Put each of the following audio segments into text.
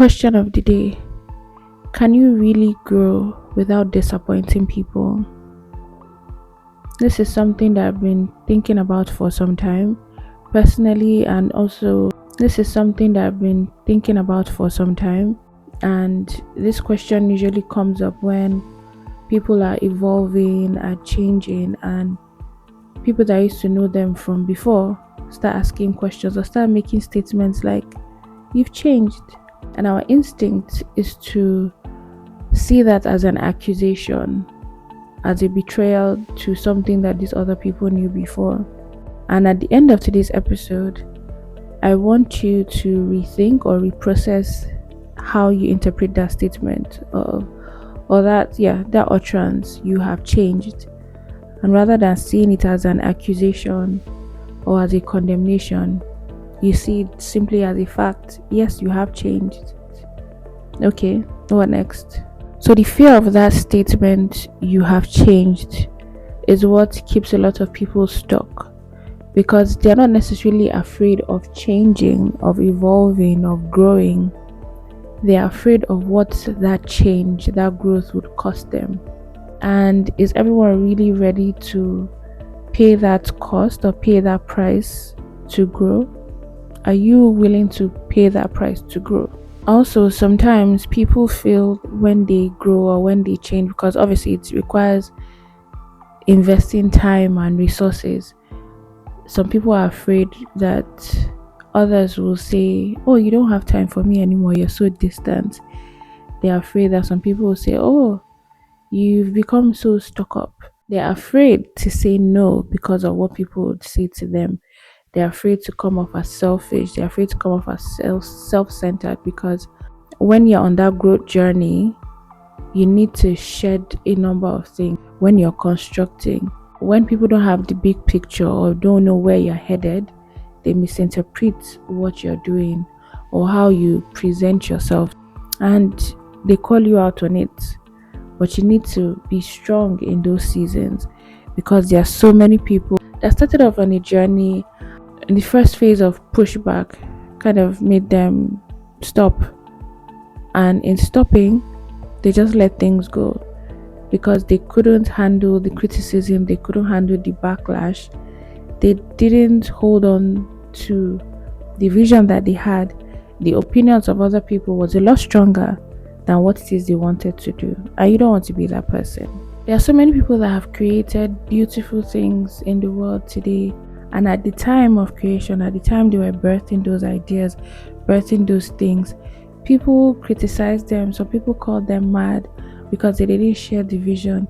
Question of the day: can you really grow without disappointing people? This is something that I've been thinking about for some time personally, and also this is something that I've been thinking about for some time. And this question usually comes up when people are evolving, are changing, and people that used to know them from before start asking questions or start making statements like, "You've changed." And our instinct is to see that as an accusation, as a betrayal to something that these other people knew before. And at the end of today's episode, I want you to rethink or reprocess how you interpret that statement or that utterance, "You have changed." And rather than seeing it as an accusation or as a condemnation, you see it simply as a fact. Yes, you have changed. Okay, what next? So the fear of that statement, "you have changed," is what keeps a lot of people stuck, because they're not necessarily afraid of changing, of evolving, of growing. They're afraid of what that change, that growth would cost them. And is everyone really ready to pay that cost or pay that price to grow? Are you willing to pay that price to grow? Also, sometimes people feel when they grow or when they change, because obviously it requires investing time and resources. Some people are afraid that others will say, "Oh, you don't have time for me anymore, you're so distant." They're afraid that some people will say, "Oh, you've become so stuck up." They're afraid to say no because of what people would say to them. They're afraid to come off as selfish. They're afraid to come off as self-centered, because when you're on that growth journey, you need to shed a number of things when you're constructing. When people don't have the big picture or don't know where you're headed, they misinterpret what you're doing or how you present yourself, and they call you out on it. But you need to be strong in those seasons, because there are so many people that started off on a journey, and the first phase of pushback kind of made them stop. And in stopping, they just let things go because they couldn't handle the criticism, they couldn't handle the backlash. They didn't hold on to the vision that they had. The opinions of other people was a lot stronger than what it is they wanted to do. And you don't want to be that person. There are so many people that have created beautiful things in the world today. And at the time of creation, at the time they were birthing those ideas, birthing those things, people criticized them. Some people called them mad because they didn't share the vision.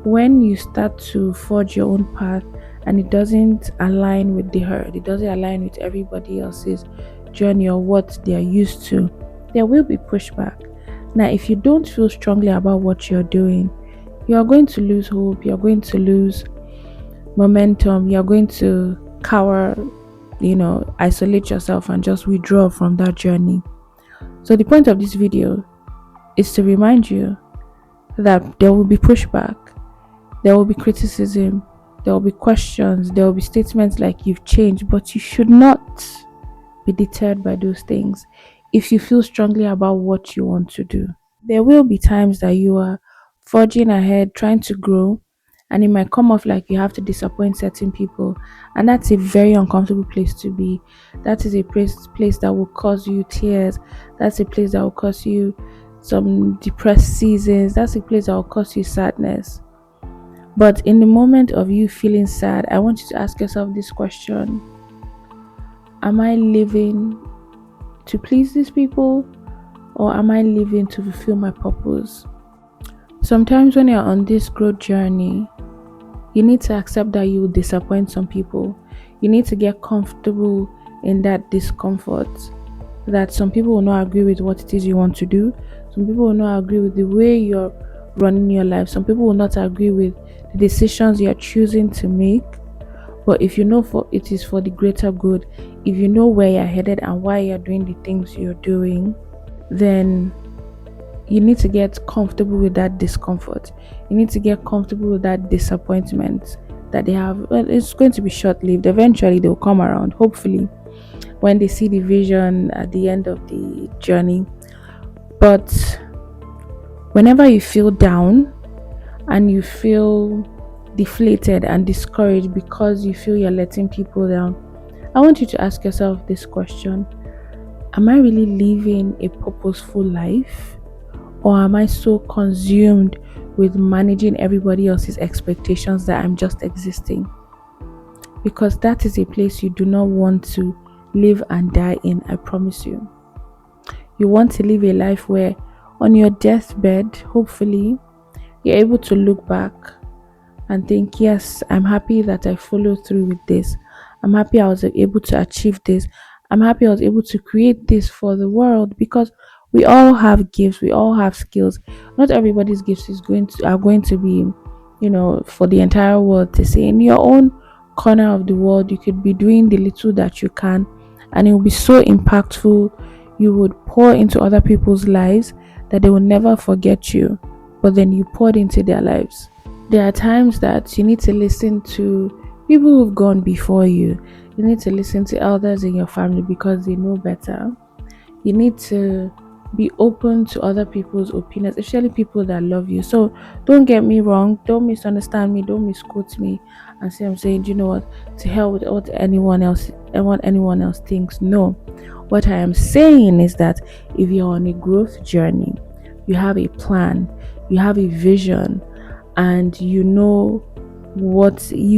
When you start to forge your own path and it doesn't align with the herd, it doesn't align with everybody else's journey or what they are used to, there will be pushback. Now, if you don't feel strongly about what you're doing, you are going to lose hope, you're going to lose momentum, you're going to cower, isolate yourself and just withdraw from that journey. So the point of this video is to remind you that there will be pushback, there will be criticism, there will be questions, there will be statements like "you've changed," but you should not be deterred by those things if you feel strongly about what you want to do. There will be times that you are forging ahead, trying to grow, and it might come off like you have to disappoint certain people, and that's a very uncomfortable place to be. That is a place that will cause you tears. That's a place that will cause you some depressed seasons. That's a place that will cause you sadness. But in the moment of you feeling sad, I want you to ask yourself this question: am I living to please these people, or am I living to fulfill my purpose? Sometimes when you're on this growth journey, you need to accept that you will disappoint some people. You need to get comfortable in that discomfort, that some people will not agree with what it is you want to do. Some people will not agree with the way you're running your life. Some people will not agree with the decisions you're choosing to make. But if you know it is for the greater good, if you know where you're headed and why you're doing the things you're doing, then you need to get comfortable with that discomfort. You need to get comfortable with that disappointment that they have. Well, it's going to be short-lived. Eventually they'll come around, hopefully, when they see the vision at the end of the journey. But whenever you feel down and you feel deflated and discouraged because you feel you're letting people down, I want you to ask yourself this question: am I really living a purposeful life? Or am I so consumed with managing everybody else's expectations that I'm just existing? Because that is a place you do not want to live and die in, I promise you. You want to live a life where on your deathbed, hopefully, you're able to look back and think, yes, I'm happy that I followed through with this. I'm happy I was able to achieve this. I'm happy I was able to create this for the world, because we all have gifts, we all have skills. Not everybody's gifts are going to be, for the entire world to see. In your own corner of the world, you could be doing the little that you can, and it will be so impactful. You would pour into other people's lives that they will never forget you, but then you poured into their lives. There are times that you need to listen to people who've gone before you. You need to listen to elders in your family because they know better. You need to be open to other people's opinions, especially people that love you. So don't get me wrong, don't misunderstand me, don't misquote me and say I'm saying, you know what, to hell with what anyone else thinks. No. What I am saying is that if you're on a growth journey, you have a plan, you have a vision, and you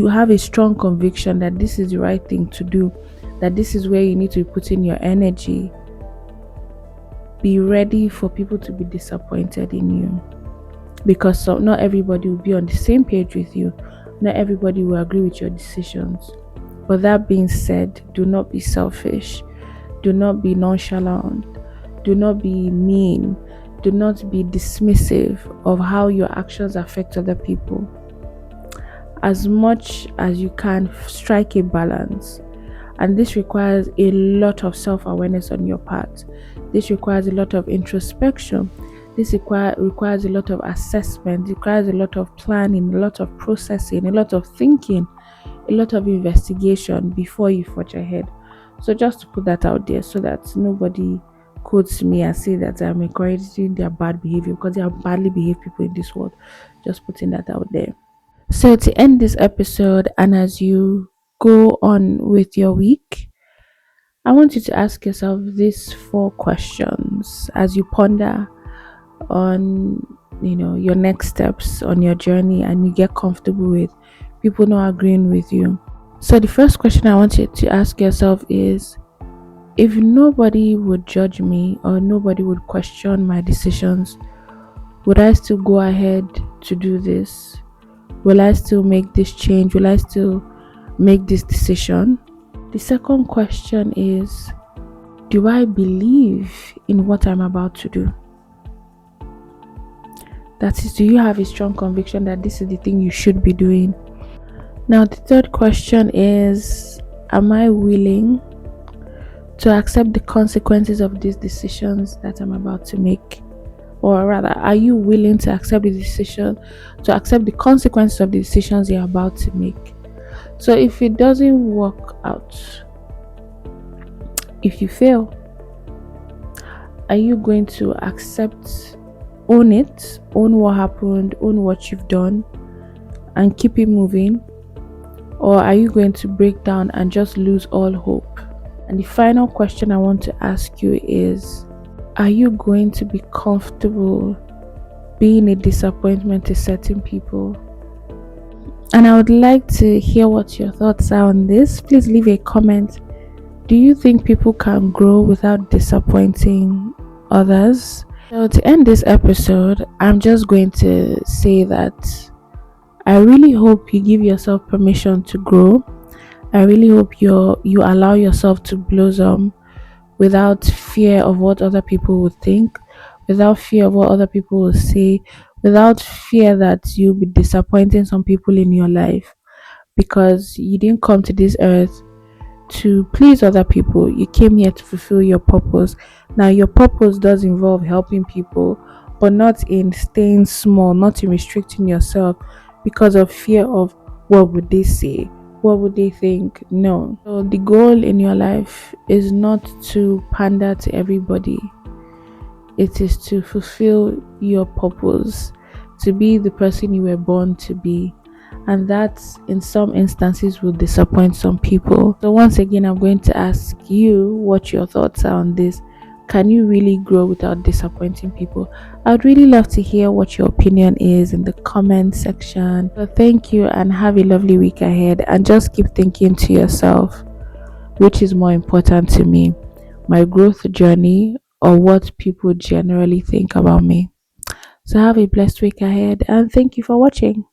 have a strong conviction that this is the right thing to do, that this is where you need to put in your energy, be ready for people to be disappointed in you, because not everybody will be on the same page with you, not everybody will agree with your decisions. But that being said, do not be selfish, do not be nonchalant, do not be mean, do not be dismissive of how your actions affect other people. As much as you can, strike a balance. And this requires a lot of self-awareness on your part. This requires a lot of introspection. This requires a lot of assessment. It requires a lot of planning, a lot of processing, a lot of thinking, a lot of investigation before you forge ahead. So just to put that out there so that nobody quotes me and say that I'm encouraging their bad behavior, because there are badly behaved people in this world. Just putting that out there. So to end this episode, and as you go on with your week, I want you to ask yourself these 4 questions as you ponder on your next steps on your journey and you get comfortable with people not agreeing with you. So the first question I want you to ask yourself is, if nobody would judge me or nobody would question my decisions, would I still go ahead to do this? Will I still make this change? Will I still make this decision? The second question is, do I believe in what I'm about to do? That is, do you have a strong conviction that this is the thing you should be doing? Now, the third question is, am I willing to accept the consequences of these decisions that I'm about to make? Or rather, are you willing to accept the consequences of the decisions you're about to make? So if it doesn't work out, if you fail, are you going to own what happened, own what you've done, and keep it moving? Or are you going to break down and just lose all hope? And the final question I want to ask you is, are you going to be comfortable being a disappointment to certain people? And I would like to hear what your thoughts are on this. Please leave a comment. Do you think people can grow without disappointing others? So to end this episode, I'm just going to say that I really hope you give yourself permission to grow. I really hope you allow yourself to blossom without fear of what other people would think, without fear of what other people will say, without fear that you'll be disappointing some people in your life, because you didn't come to this earth to please other people. You came here to fulfill your purpose. Now, your purpose does involve helping people, but not in staying small, not in restricting yourself because of fear of what would they say, what would they think. No. So the goal in your life is not to pander to everybody. it is to fulfill your purpose, to be the person you were born to be. And that, in some instances, will disappoint some people. So, once again, I'm going to ask you what your thoughts are on this. Can you really grow without disappointing people? I'd really love to hear what your opinion is in the comment section. So, thank you and have a lovely week ahead. And just keep thinking to yourself, which is more important to me, my growth journey or what people generally think about me? So, have a blessed week ahead and thank you for watching.